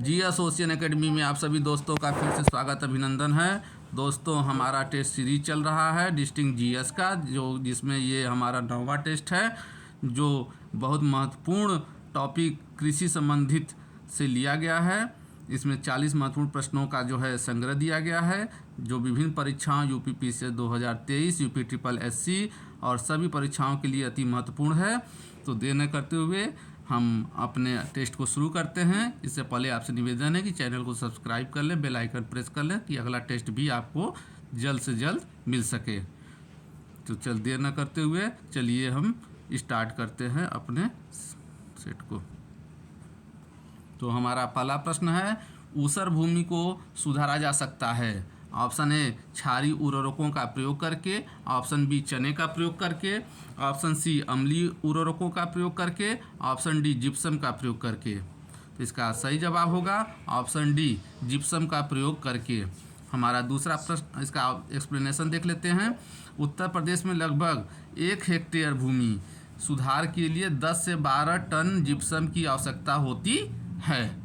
जी association academy में आप सभी दोस्तों का फिर से स्वागत अभिनंदन है। दोस्तों, हमारा टेस्ट सीरीज चल रहा है डिस्टिंक्ट जीएस का, जिसमें ये हमारा 9वां टेस्ट है, जो बहुत महत्वपूर्ण टॉपिक कृषि संबंधित से लिया गया है। इसमें 40 महत्वपूर्ण प्रश्नों का जो है संग्रह दिया गया है, जो विभिन्न परीक्षाओं यूपीपीसीएस 2023, यूपी ट्रिपल एससी और सभी परीक्षाओं के लिए अति महत्वपूर्ण है। तो देर न करते हुए हम अपने टेस्ट को शुरू करते हैं। इससे पहले आपसे निवेदन है कि चैनल को सब्सक्राइब कर लें, बेल आइकन प्रेस कर लें कि अगला टेस्ट भी आपको जल्द से जल्द मिल सके। तो देर न करते हुए चलिए हम स्टार्ट करते हैं अपने सेट को। तो हमारा पहला प्रश्न है, ऊसर भूमि को सुधारा जा सकता है। ऑप्शन ए क्षारीय उर्वरकों का प्रयोग करके, ऑप्शन बी चने का प्रयोग करके, ऑप्शन सी अम्लीय उर्वरकों का प्रयोग करके, ऑप्शन डी जिप्सम का प्रयोग करके। तो इसका सही जवाब होगा ऑप्शन डी जिप्सम का प्रयोग करके। हमारा दूसरा प्रश्न, इसका एक्सप्लेनेशन देख लेते हैं। उत्तर प्रदेश में लगभग 1 हेक्टेयर भूमि सुधार के लिए 10 से 12 टन जिप्सम की आवश्यकता होती है।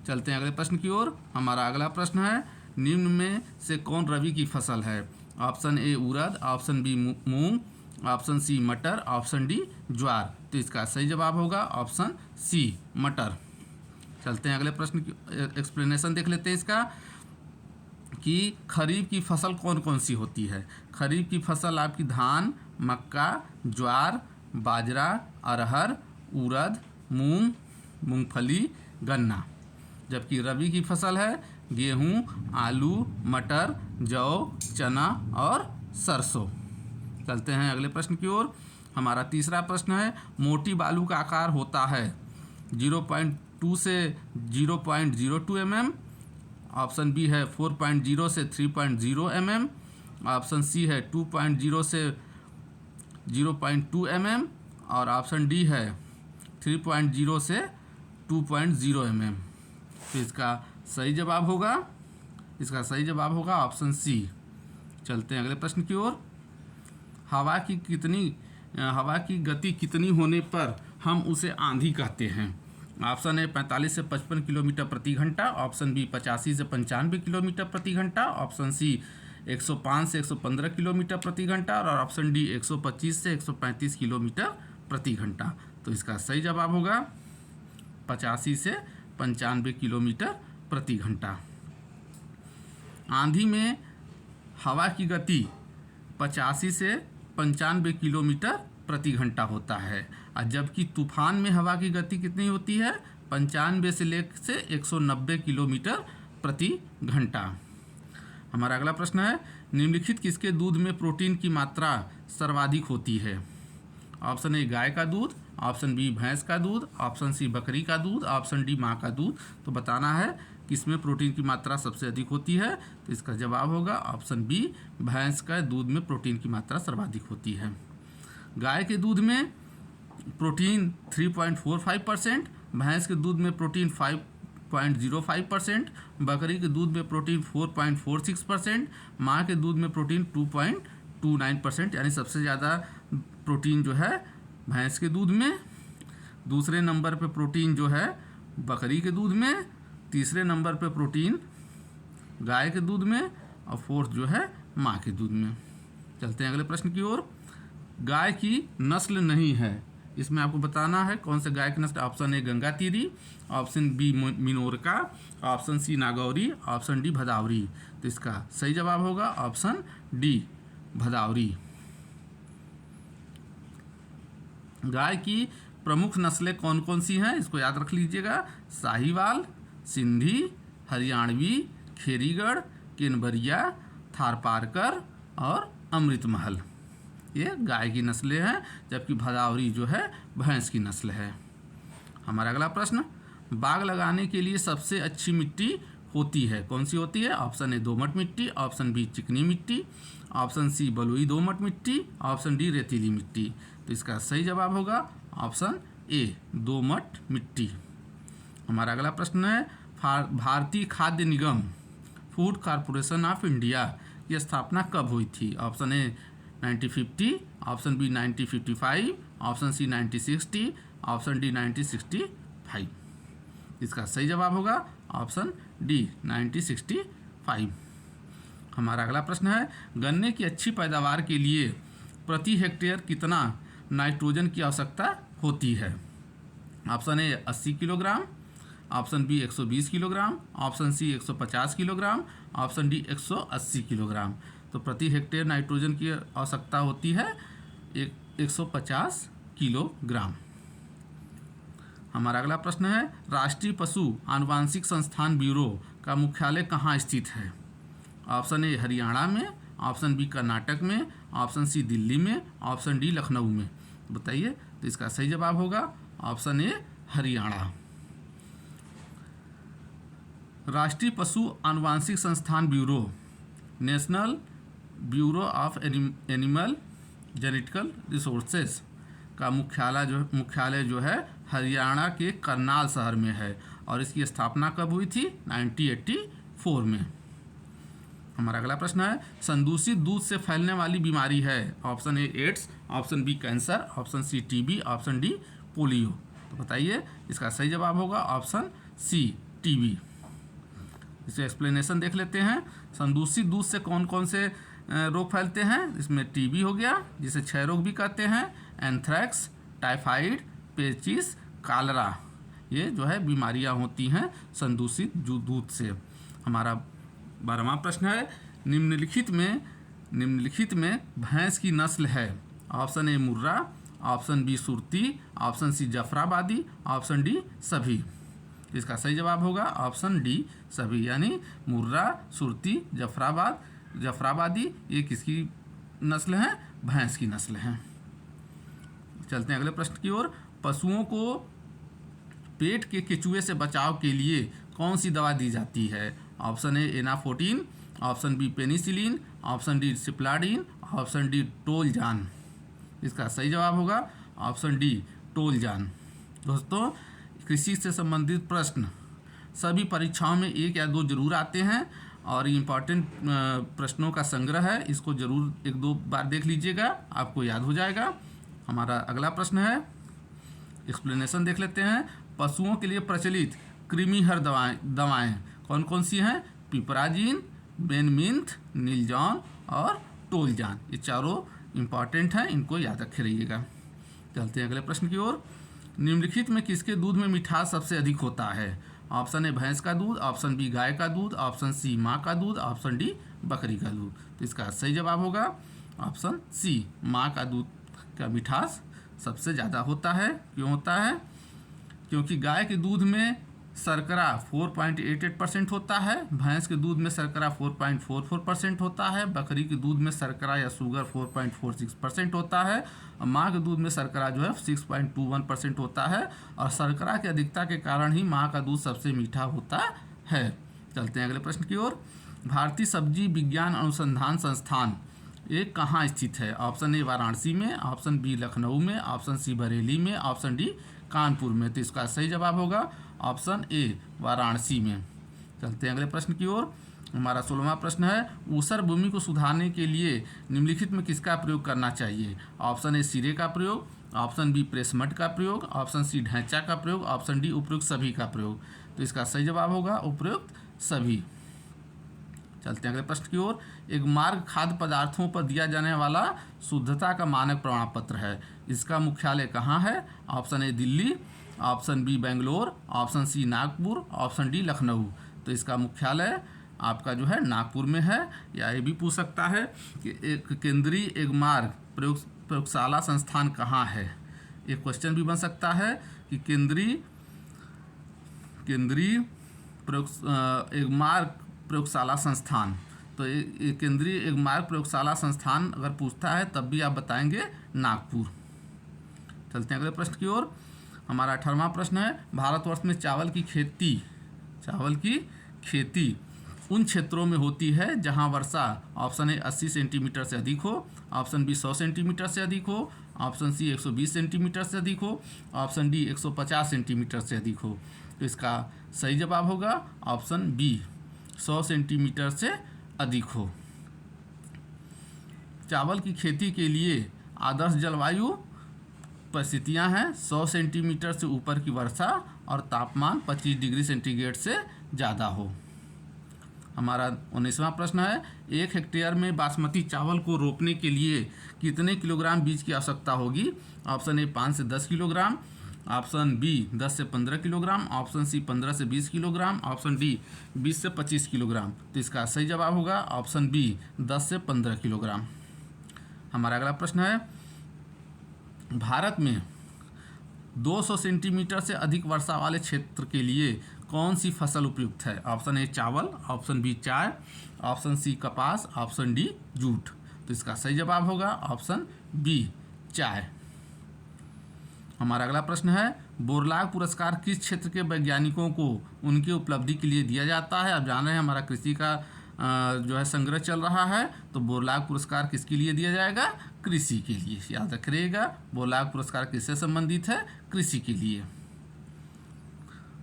चलते हैं अगले प्रश्न की ओर। हमारा अगला प्रश्न है, निम्न में से कौन रबी की फसल है। ऑप्शन ए उड़द, ऑप्शन बी मूंग, ऑप्शन सी मटर, ऑप्शन डी ज्वार। तो इसका सही जवाब होगा ऑप्शन सी मटर। चलते हैं अगले प्रश्न की एक्सप्लेनेशन देख लेते हैं इसका, कि खरीफ की फसल कौन कौन सी होती है। खरीफ की फसल आपकी धान, मक्का, ज्वार, बाजरा, अरहर, उड़द, मूंग, मूंगफली, गन्ना। जबकि रबी की फसल है गेहूं, आलू, मटर, जौ, चना और सरसों। चलते हैं अगले प्रश्न की ओर। हमारा तीसरा प्रश्न है, मोटी बालू का आकार होता है 0.2 से 0.02 mm, ऑप्शन बी है 4.0 से 3.0 mm, ऑप्शन सी है 2.0 से 0.2 mm और ऑप्शन डी है 3.0 से 2.0 mm। तो इसका सही जवाब होगा ऑप्शन सी। चलते हैं अगले प्रश्न की ओर। हवा की गति कितनी होने पर हम उसे आंधी कहते हैं। ऑप्शन ए 45 से 55 किलोमीटर प्रति घंटा, ऑप्शन बी 85 से 95 किलोमीटर प्रति घंटा, ऑप्शन सी 105 से 115 किलोमीटर प्रति घंटा और ऑप्शन डी 125 से 135 किलोमीटर प्रति घंटा। तो इसका सही जवाब होगा 85 से 95 किलोमीटर प्रति घंटा। आंधी में हवा की गति 85 से 95 किलोमीटर प्रति घंटा होता है, और जबकि तूफान में हवा की गति कितनी होती है 95 से लेकर से 190 किलोमीटर प्रति घंटा। हमारा अगला प्रश्न है, निम्नलिखित किसके दूध में प्रोटीन की मात्रा सर्वाधिक होती है। ऑप्शन ए गाय का दूध, ऑप्शन बी भैंस का दूध, ऑप्शन सी बकरी का दूध, ऑप्शन डी माँ का दूध। तो बताना है किसमें प्रोटीन की मात्रा सबसे अधिक होती है। तो इसका जवाब होगा ऑप्शन बी, भैंस का दूध में प्रोटीन की मात्रा सर्वाधिक होती है। गाय के दूध में प्रोटीन 3.45%, भैंस के दूध में प्रोटीन 5.05%, बकरी के दूध में प्रोटीन 4.46%, माँ के दूध में प्रोटीन 2.29%, यानी सबसे ज़्यादा प्रोटीन जो है भैंस के दूध में, दूसरे नंबर पे प्रोटीन जो है बकरी के दूध में, तीसरे नंबर पे प्रोटीन गाय के दूध में और फोर्थ जो है माँ के दूध में। चलते हैं अगले प्रश्न की ओर। गाय की नस्ल नहीं है, इसमें आपको बताना है कौन से गाय की नस्ल। Option A Gangatiri, option B Minorca, option C Nagori, option D Bhadawari. तो इसका सही जवाब होगा ऑप्शन डी भदावरी। गाय की प्रमुख नस्लें कौन कौन सी हैं, इसको याद रख लीजिएगा। साहिवाल, सिंधी, हरियाणवी, खेरीगढ़, केनबरिया, थारपारकर और अमृतमहल। ये गाय की नस्लें हैं, जबकि भदावरी जो है भैंस की नस्ल है। हमारा अगला प्रश्न, बाग लगाने के लिए सबसे अच्छी मिट्टी होती है, कौन सी होती है। ऑप्शन ए दोमट मिट्टी, ऑप्शन बी चिकनी मिट्टी, ऑप्शन सी बलुई दोमट मिट्टी, ऑप्शन डी रेतीली मिट्टी। तो इसका सही जवाब होगा ऑप्शन ए दोमट मिट्टी। हमारा अगला प्रश्न है, भारतीय खाद्य निगम फूड कॉरपोरेशन ऑफ इंडिया की स्थापना कब हुई थी। Option A 1950, option B 1955, option C 1960, option D 1965। इसका सही जवाब होगा ऑप्शन डी 1965। हमारा अगला प्रश्न है, गन्ने की अच्छी पैदावार के लिए प्रति हेक्टेयर कितना नाइट्रोजन की आवश्यकता होती है? Option A 80 kilogram, option B 120 kilogram, option C 150 kilogram, option D 180 kilogram. तो प्रति हेक्टेयर नाइट्रोजन की आवश्यकता होती है 150 किलोग्राम। हमारा अगला प्रश्न है, राष्ट्रीय पशु आनुवांशिक संस्थान ब्यूरो का मुख्यालय कहाँ स्थित है? ऑप्शन ए हरियाणा में, ऑप्शन बी कर्नाटक में, ऑप्शन सी दिल्ली में, ऑप्शन डी लखनऊ में। बताइए। तो इसका सही जवाब होगा ऑप्शन ए हरियाणा। राष्ट्रीय पशु आनुवांशिक संस्थान bureau, national bureau of animal genetical resources का मुख्यालय जो है हरियाणा के करनाल शहर में है और इसकी स्थापना कब हुई थी? 1984 में। हमारा अगला प्रश्न है, संदूषित दूध से फैलने वाली बीमारी है? Option A AIDS, option B cancer, option C TB, option D polio. तो बताइए। इसका सही जवाब होगा ऑप्शन सी टीबी। इसे एक्सप्लेनेशन देख लेते हैं। संदूषित दूध से कौन कौन से रोग फैलते हैं? इसमें टीबी हो गया, जिसे क्षय रोग भी कहते हैं, एंथ्रैक्स, टाइफाइड, पेचिस, कालरा, ये जो है बीमारियां होती हैं संदूषित दूध से। हमारा 12वां प्रश्न है, निम्नलिखित में भैंस की नस्ल है? Option A Murrah, option B Surti, option C Jaffarabadi, option D सभी। इसका सही जवाब होगा ऑप्शन डी सभी, यानी मुर्रा, सुरती, जफराबादी ये किसकी नस्ल है? भैंस की नस्ल है। चलते हैं अगले प्रश्न की ओर। पशुओं को पेट के केचुए से बचाव के लिए कौन सी दवा दी जाती है? ऑप्शन ए एनाफोर्टिन, option B penicillin, option D सिप्लाडिन, ऑप्शन डी टोलजान। इसका सही जवाब होगा ऑप्शन डी टोलजान। दोस्तों, कृषि से संबंधित प्रश्न सभी परीक्षाओं में 1 या 2 जरूर आते हैं और इम्पॉर्टेंट प्रश्नों का संग्रह है, इसको जरूर 1-2 बार देख लीजिएगा, आपको याद हो जाएगा। हमारा अगला प्रश्न है, एक्सप्लेनेशन देख लेते हैं। पशुओं के लिए प्रचलित कृमिहर दवाएं कौन कौन सी हैं? पिपराजिन, बेनमिंथ, नीलजॉन और टोलजान। ये चारों इम्पॉर्टेंट हैं, इनको याद रखे रहिएगा। चलते हैं अगले प्रश्न की ओर। निम्नलिखित में किसके दूध में मिठास सबसे अधिक होता है? ऑप्शन ए भैंस का दूध, ऑप्शन बी गाय का दूध, ऑप्शन सी माँ का दूध, ऑप्शन डी बकरी का दूध। तो इसका सही जवाब होगा ऑप्शन सी, माँ का दूध का मिठास सबसे ज़्यादा होता है। क्यों होता है? क्योंकि गाय के दूध में शर्करा 4.88% होता है, भैंस के दूध में शर्करा 4.44% होता है, बकरी के दूध में शर्करा या शुगर 4.46% होता है और माँ के दूध में शर्करा जो है 6.21% होता है और शर्करा की अधिकता के कारण ही माँ का दूध सबसे मीठा होता है। चलते हैं अगले प्रश्न की ओर। भारतीय सब्जी विज्ञान अनुसंधान संस्थान ये कहाँ स्थित है? ऑप्शन ए वाराणसी में, ऑप्शन बी लखनऊ में, ऑप्शन सी बरेली में, ऑप्शन डी कानपुर में। तो इसका सही जवाब होगा ऑप्शन ए वाराणसी में। चलते हैं अगले प्रश्न की ओर। हमारा 16वां प्रश्न है, ऊसर भूमि को सुधारने के लिए निम्नलिखित में किसका प्रयोग करना चाहिए? ऑप्शन ए सिरे का प्रयोग, ऑप्शन बी प्रेसमट का प्रयोग, ऑप्शन सी ढैंचा का प्रयोग, ऑप्शन डी उपयुक्त सभी का प्रयोग। तो इसका सही जवाब होगा उपयुक्त सभी। चलते हैं अगले प्रश्न की ओर। एक मार्ग खाद्य पदार्थों पर दिया जाने वाला शुद्धता का मानक प्रमाण पत्र है, इसका मुख्यालय कहाँ है? Option A Delhi, option B Bangalore, option C Nagpur, option D Lucknow. तो इसका मुख्यालय आपका जो है नागपुर में है। या ये भी पूछ सकता है कि एक केंद्रीय एगमार्ग प्रयोगशाला संस्थान कहाँ है? एक क्वेश्चन भी बन सकता है कि केंद्रीय एगमार्ग प्रयोगशाला संस्थान, तो ये केंद्रीय एगमार्ग प्रयोगशाला संस्थान अगर पूछता है तब भी आप बताएंगे नागपुर। चलते हैं अगले प्रश्न की ओर। हमारा 18वां प्रश्न है, भारतवर्ष में चावल की खेती उन क्षेत्रों में होती है जहां वर्षा ऑप्शन ए 80 सेंटीमीटर से अधिक हो, ऑप्शन बी 100 सेंटीमीटर से अधिक हो, ऑप्शन सी 120 सेंटीमीटर से अधिक हो, ऑप्शन डी 150 सेंटीमीटर से अधिक हो। तो इसका सही जवाब होगा ऑप्शन बी 100 सेंटीमीटर से अधिक हो। चावल की खेती के लिए आदर्श जलवायु परिस्थितियां हैं 100 सेंटीमीटर से ऊपर की वर्षा और तापमान 25 डिग्री सेंटीग्रेड से ज़्यादा हो। हमारा 19वां प्रश्न है, 1 हेक्टेयर में बासमती चावल को रोपने के लिए कितने किलोग्राम बीज की आवश्यकता होगी? ऑप्शन ए 5 से 10 किलोग्राम, ऑप्शन बी 10 से 15 किलोग्राम, ऑप्शन सी 15 से 20 किलोग्राम, ऑप्शन डी 20 से 25 किलोग्राम। तो इसका सही जवाब होगा ऑप्शन बी 10 से 15 किलोग्राम। हमारा अगला प्रश्न है, भारत में 200 सेंटीमीटर से अधिक वर्षा वाले क्षेत्र के लिए कौन सी फसल उपयुक्त है? ऑप्शन ए चावल, ऑप्शन बी चाय, ऑप्शन सी कपास, ऑप्शन डी जूट। तो इसका सही जवाब होगा ऑप्शन बी चाय। हमारा अगला प्रश्न है, बोरलाग पुरस्कार किस क्षेत्र के वैज्ञानिकों को उनकी उपलब्धि के लिए दिया जाता है? आप जान रहे हैं हमारा कृषि का जो है संग्रह चल रहा है, तो बोरलाग पुरस्कार किसके लिए दिया जाएगा? कृषि के लिए। याद रखिएगा, बोरलाग पुरस्कार किससे संबंधित है? कृषि के लिए।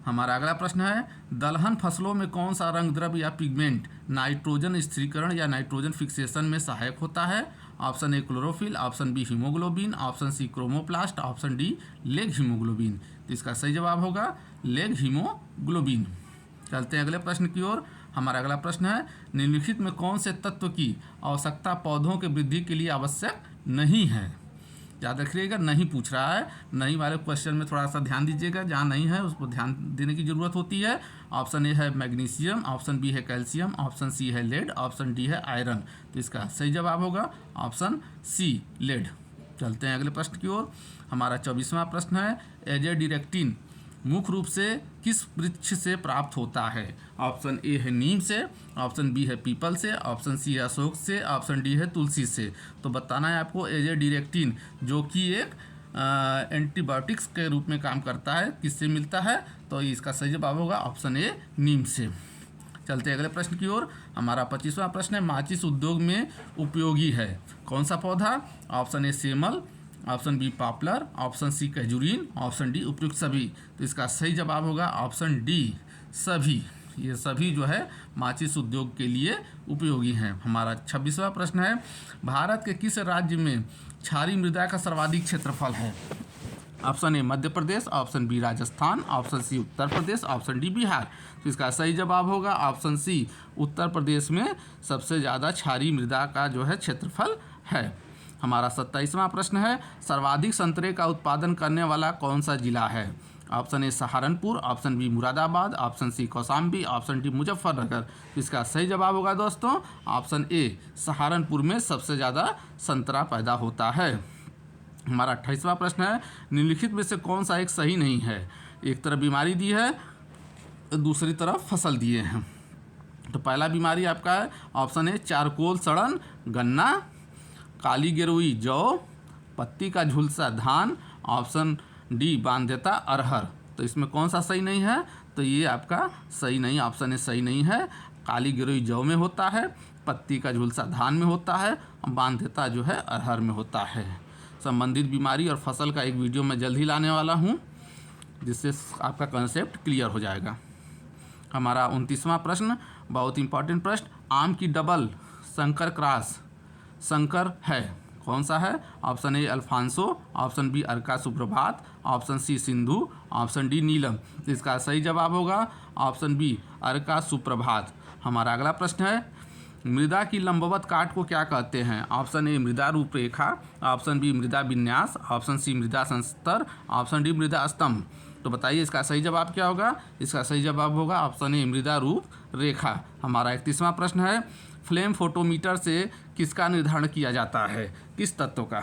हमारा अगला प्रश्न है, दलहन फसलों में कौन सा रंग द्रव्य या पिगमेंट नाइट्रोजन स्थिरीकरण या नाइट्रोजन फिक्सेशन में सहायक होता है? Option A chlorophyll, option B haemoglobin, option C chromoplast, option D leg haemoglobin. तो इसका सही जवाब होगा लेग हीमोग्लोबिन। चलते हैं अगले प्रश्न की ओर। हमारा अगला प्रश्न है, निम्नलिखित में कौन से तत्व की आवश्यकता पौधों के वृद्धि के लिए आवश्यक नहीं है? याद रखिएगा, नहीं पूछ रहा है, नहीं वाले क्वेश्चन में थोड़ा सा ध्यान दीजिएगा, जहाँ नहीं है उस पर ध्यान देने की ज़रूरत होती है। ऑप्शन ए है मैग्नीशियम, ऑप्शन बी है कैल्शियम, ऑप्शन सी है लेड, ऑप्शन डी है आयरन। तो इसका सही जवाब होगा ऑप्शन सी लेड। चलते हैं अगले प्रश्न की ओर। हमारा 24वां प्रश्न है, एजेडिरेक्टिन मुख्य रूप से किस वृक्ष से प्राप्त होता है? ऑप्शन ए है नीम से, ऑप्शन बी है पीपल से, ऑप्शन सी है अशोक से, ऑप्शन डी है तुलसी से। तो बताना है आपको एजेडिरेक्टिन जो कि एक एंटीबायोटिक्स के रूप में काम करता है, किससे मिलता है? तो इसका सही जवाब होगा ऑप्शन ए नीम से। चलते हैं अगले प्रश्न की ओर। हमारा 25वां प्रश्न है, माचिस उद्योग में उपयोगी है कौन सा पौधा? ऑप्शन ए सेमल, option B poplar, option C casuarina, option D उपयुक्त सभी। तो इसका सही जवाब होगा ऑप्शन डी सभी। ये सभी जो है माचिस उद्योग के लिए उपयोगी हैं। हमारा 26वां प्रश्न है, भारत के किस राज्य में क्षारीय मृदा का सर्वाधिक क्षेत्रफल है? Option A Madhya Pradesh, option B Rajasthan, option C Uttar Pradesh, option D Bihar. तो इसका सही जवाब होगा ऑप्शन सी उत्तर प्रदेश में सबसे ज़्यादा क्षारीय मृदा का जो है क्षेत्रफल है। हमारा 27वां प्रश्न है, सर्वाधिक संतरे का उत्पादन करने वाला कौन सा जिला है? Option A Saharanpur, option B Moradabad, option C Kaushambi, option D Muzaffarnagar. इसका सही जवाब होगा दोस्तों ऑप्शन ए सहारनपुर में सबसे ज़्यादा संतरा पैदा होता है। हमारा 28वां प्रश्न है, निम्नलिखित में से कौन सा एक सही नहीं है? एक तरफ बीमारी दी है, दूसरी तरफ फसल दिए हैं। तो पहला बीमारी आपका है ऑप्शन ए चारकोल सड़न गन्ना, काली गिरोई जौ, पत्ती का झुलसा धान, ऑप्शन डी बांध्यता अरहर। तो इसमें कौन सा सही नहीं है? तो ये आपका सही नहीं, ऑप्शन ए सही नहीं है। काली गिरोई जौ में होता है, पत्ती का झुलसा धान में होता है, और बांध्यता जो है अरहर में होता है। संबंधित बीमारी और फसल का एक वीडियो मैं जल्द ही लाने वाला हूँ, जिससे आपका कंसेप्ट क्लियर हो जाएगा। हमारा 29वां प्रश्न बहुत इंपॉर्टेंट प्रश्न, आम की डबल संकर क्रॉस संकर है कौन सा है? Option A Alphonso, option B Arka Suprabhat, option C Sindhu, option D Neelam. तो इसका सही जवाब होगा ऑप्शन बी अर्का सुप्रभात। हमारा अगला प्रश्न है, मृदा की लंबवत काट को क्या कहते हैं? ऑप्शन ए मृदा रूपरेखा, ऑप्शन बी मृदा विन्यास, ऑप्शन सी मृदा संस्तर, ऑप्शन डी मृदा स्तंभ। तो बताइए इसका सही जवाब क्या होगा? इसका सही जवाब होगा ऑप्शन ए मृदा रूप रेखा। हमारा 31वां प्रश्न है, फ्लेम फोटोमीटर से किसका निर्धारण किया जाता है? किस तत्व का?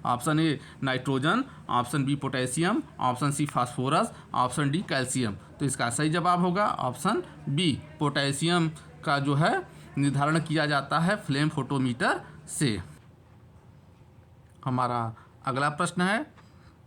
Option A nitrogen, option B potassium, option C phosphorus, option D calcium. तो इसका सही जवाब होगा ऑप्शन बी पोटेशियम का जो है निर्धारण किया जाता है फ्लेम फोटोमीटर से। हमारा अगला प्रश्न है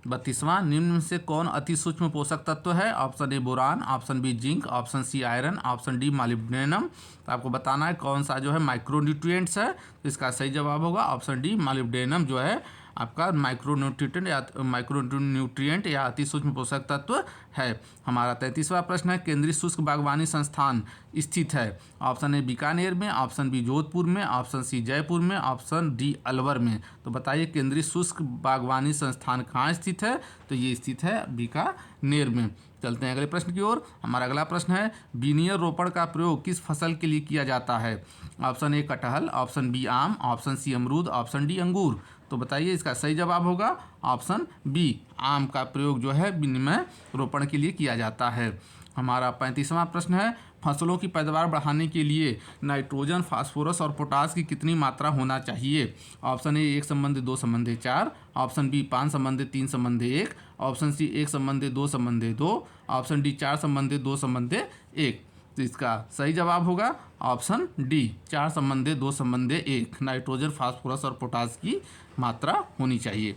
32वां, निम्न में से कौन अति सूक्ष्म पोषक तत्व है? Option A boron, option B zinc, option C iron, option D molybdenum. तो आपको बताना है कौन सा जो है माइक्रोन्यूट्रिएंट्स है। तो इसका सही जवाब होगा ऑप्शन डी मॉलिब्डेनम जो है आपका माइक्रोन्यूट्रिएंट या अति सूक्ष्म पोषक तत्व है। हमारा 33वां प्रश्न है, केंद्रीय शुष्क बागवानी संस्थान स्थित है। ऑप्शन ए बीकानेर में, ऑप्शन बी जोधपुर में, ऑप्शन सी जयपुर में, ऑप्शन डी अलवर में। तो बताइए केंद्रीय शुष्क बागवानी संस्थान कहाँ स्थित है? तो ये स्थित है बीकानेर में। चलते हैं अगले प्रश्न की ओर। हमारा अगला प्रश्न है, बीनियर रोपण का प्रयोग किस फसल के लिए किया जाता है? ऑप्शन ए कटहल, ऑप्शन बी आम, ऑप्शन सी अमरूद, ऑप्शन डी अंगूर। तो बताइए इसका सही जवाब होगा ऑप्शन बी, आम का प्रयोग जो है विनिमय रोपण के लिए किया जाता है। हमारा 35वां प्रश्न है, फसलों की पैदावार बढ़ाने के लिए नाइट्रोजन, फास्फोरस और पोटास की कितनी मात्रा होना चाहिए? ऑप्शन ए 1 संबंधी 2 संबंधी 4, ऑप्शन बी 5 संबंधी 3 संबंधी 1, ऑप्शन सी 1 संबंधी 2 संबंधी 2, ऑप्शन डी 4 संबंधी 2 संबंधी 1। तो इसका सही जवाब होगा ऑप्शन डी, 4 संबंधी 2 संबंधी 1 नाइट्रोजन, फास्फोरस और पोटास की मात्रा होनी चाहिए।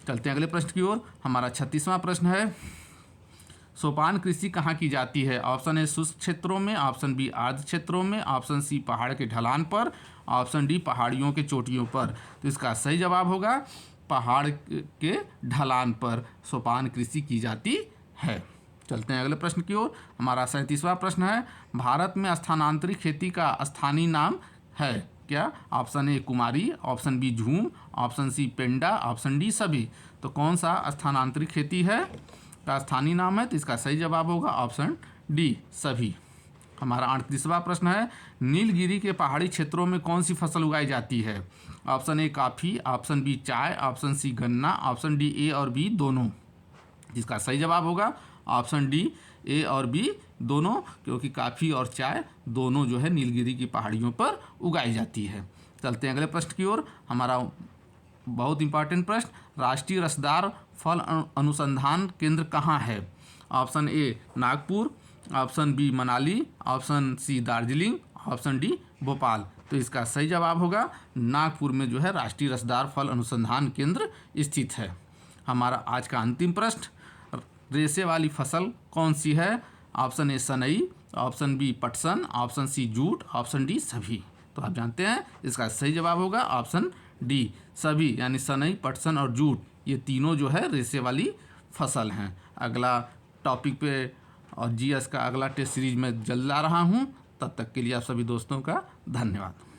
चलते हैं अगले प्रश्न की ओर। हमारा 36वां प्रश्न है, सोपान कृषि कहाँ की जाती है? ऑप्शन ए शुष्क क्षेत्रों में, ऑप्शन बी आर्द्र क्षेत्रों में, ऑप्शन सी पहाड़ के ढलान पर, ऑप्शन डी पहाड़ियों के चोटियों पर। तो इसका सही जवाब होगा पहाड़ के ढलान पर सोपान कृषि की जाती है। चलते हैं अगले प्रश्न की ओर। हमारा 37वां प्रश्न है, भारत में स्थानांतरित खेती का स्थानीय नाम है क्या? ऑप्शन ए कुमारी, ऑप्शन बी झूम, ऑप्शन सी पेंडा, ऑप्शन डी सभी। तो कौन सा स्थानांतरित खेती है का स्थानीय नाम है? तो इसका सही जवाब होगा ऑप्शन डी सभी। हमारा 38वां प्रश्न है, नीलगिरी के पहाड़ी क्षेत्रों में कौन सी फसल उगाई जाती है? ऑप्शन ए काफ़ी, ऑप्शन बी चाय, ऑप्शन सी गन्ना, ऑप्शन डी ए और बी दोनों। जिसका सही जवाब होगा ऑप्शन डी ए और बी दोनों, क्योंकि काफ़ी और चाय दोनों जो है नीलगिरी की पहाड़ियों पर उगाई जाती है। चलते हैं अगले प्रश्न की ओर। हमारा बहुत इंपॉर्टेंट प्रश्न, राष्ट्रीय रसदार फल अनुसंधान केंद्र कहाँ है? Option A Nagpur, option B Manali, option C Darjeeling, option D Bhopal. तो इसका सही जवाब होगा नागपुर में जो है राष्ट्रीय रसदार फल अनुसंधान केंद्र स्थित है। हमारा आज का अंतिम प्रश्न, रेशे वाली फसल कौन सी है? ऑप्शन ए सनई, ऑप्शन बी पटसन, option C jute, option D सभी। तो आप जानते हैं इसका सही जवाब होगा ऑप्शन डी सभी, यानी सनई, पटसन और जूट ये तीनों जो है रेशे वाली फसल हैं। अगला टॉपिक पे और जीएस का अगला टेस्ट सीरीज में जल्द ला रहा हूँ। तब तक के लिए आप सभी दोस्तों का धन्यवाद।